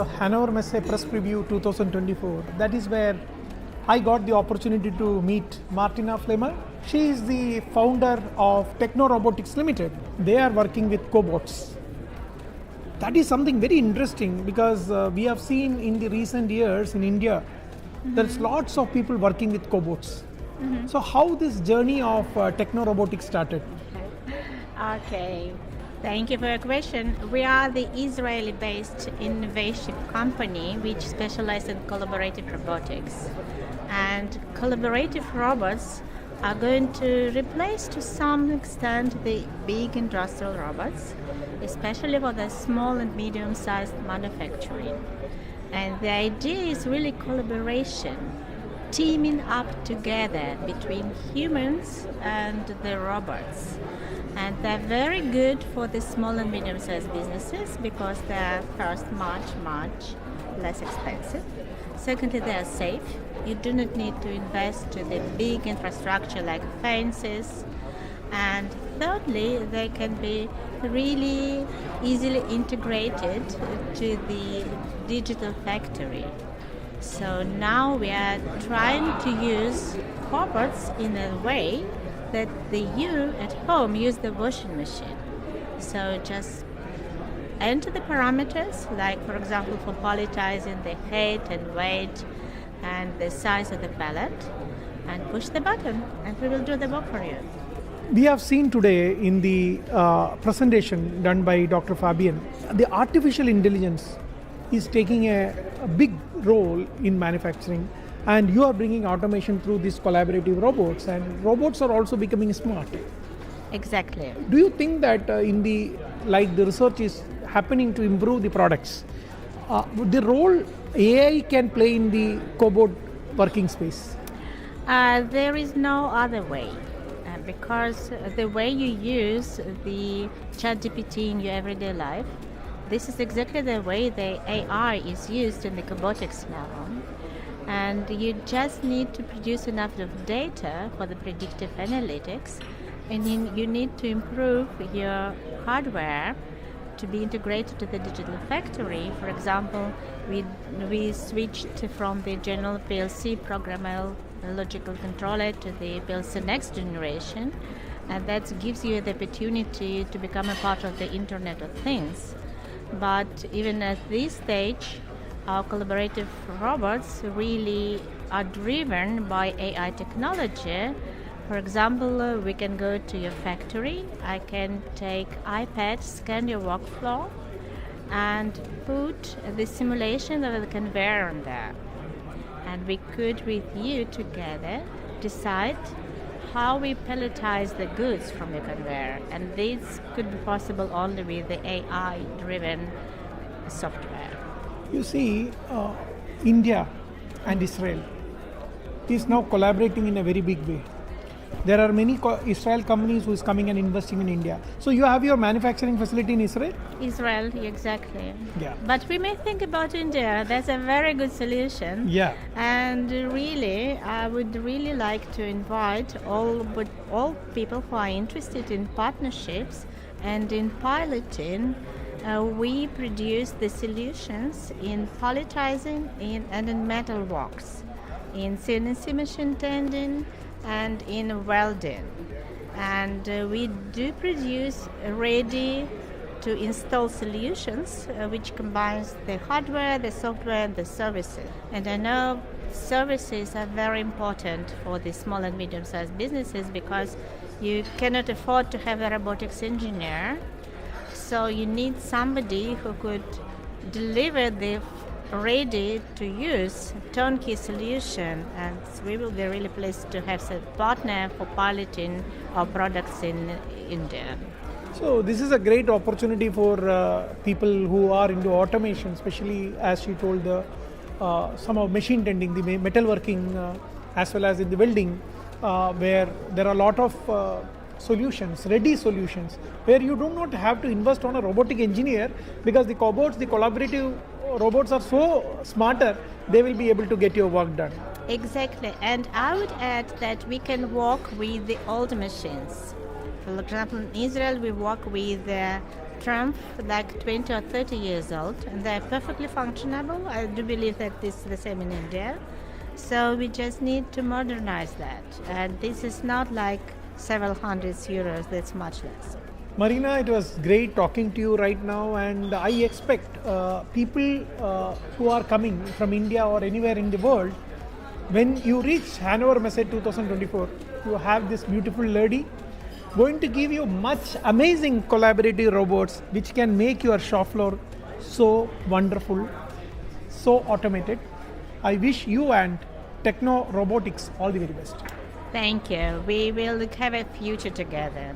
Hannover Messe press preview 2024. That is where I got the opportunity to meet Marina Fliamer. She is the founder of TechnoRobotics Limited. They are working with Cobots. That is something very interesting because we have seen in the recent years in India, there's lots of people working with Cobots. So how this journey of TechnoRobotics started? Okay, thank you for your question. We are the Israeli-based innovation company which specializes in collaborative robotics. And collaborative robots are going to replace to some extent the big industrial robots, especially for the small and medium-sized manufacturing. And the idea is really collaboration, teaming up together between humans and the robots. And they're very good for the small and medium-sized businesses because they're first much less expensive. Secondly, they are safe. You do not need to invest in the big infrastructure like fences. And thirdly, they can be really easily integrated to the digital factory. So now we are trying to use cobots in a way that you at home use the washing machine. So just enter the parameters, like for example for palletizing the height and weight and the size of the pallet, and push the button and we will do the work for you. We have seen today in the presentation done by Dr. Fabian, the artificial intelligence is taking a big role in manufacturing, and you are bringing automation through these collaborative robots, and robots are also becoming smart. Exactly. Do you think that the research is happening to improve the products, the role AI can play in the cobot working space? There is no other way. Because the way you use the ChatGPT in your everyday life, this is exactly the way the AI is used in the robotics now. And you just need to produce enough of data for the predictive analytics, and you need to improve your hardware to be integrated to the digital factory. For example, we switched from the general PLC programmable logical controller to the PLC next generation, and that gives you the opportunity to become a part of the Internet of Things. But even at this stage, our collaborative robots really are driven by AI technology. For example, we can go to your factory. I can take iPad, scan your workflow, and put the simulation of the conveyor on there. And we could, with you together, decide how we palletize the goods from the conveyor. And this could be possible only with the AI-driven software. You see, India and Israel is now collaborating in a very big way. There are many Israel companies who is coming and investing in India. So you have your manufacturing facility in Israel? Israel, exactly. Yeah. But we may think about India. That's a very good solution. Yeah. And really, I would really like to invite all people who are interested in partnerships and in piloting. We produce the solutions in palletizing and in metal works, in CNC machine tending, and in welding. And we do produce ready to install solutions which combines the hardware, the software, and the services. And I know services are very important for the small and medium-sized businesses because you cannot afford to have a robotics engineer. So you need somebody who could deliver the ready-to-use turnkey solution, and we will be really pleased to have a partner for piloting our products in India. So this is a great opportunity for people who are into automation, especially as she told some of machine tending, the metalworking, as well as in the welding, where there are a lot of solutions, ready solutions, where you do not have to invest on a robotic engineer because the cobots, the collaborative robots are so smarter, they will be able to get your work done. Exactly, and I would add that we can work with the old machines. For example, in Israel, we work with Trump, like 20 or 30 years old, and they're perfectly functionable. I do believe that this is the same in India. So we just need to modernize that. And this is not like several hundreds euros, that's much less. Marina, it was great talking to you right now, and I expect people who are coming from India or anywhere in the world, when you reach Hannover Messe 2024, you have this beautiful lady going to give you much amazing collaborative robots which can make your shop floor so wonderful, so automated. I wish you and TechnoRobotics all the very best. Thank you. We will have a future together.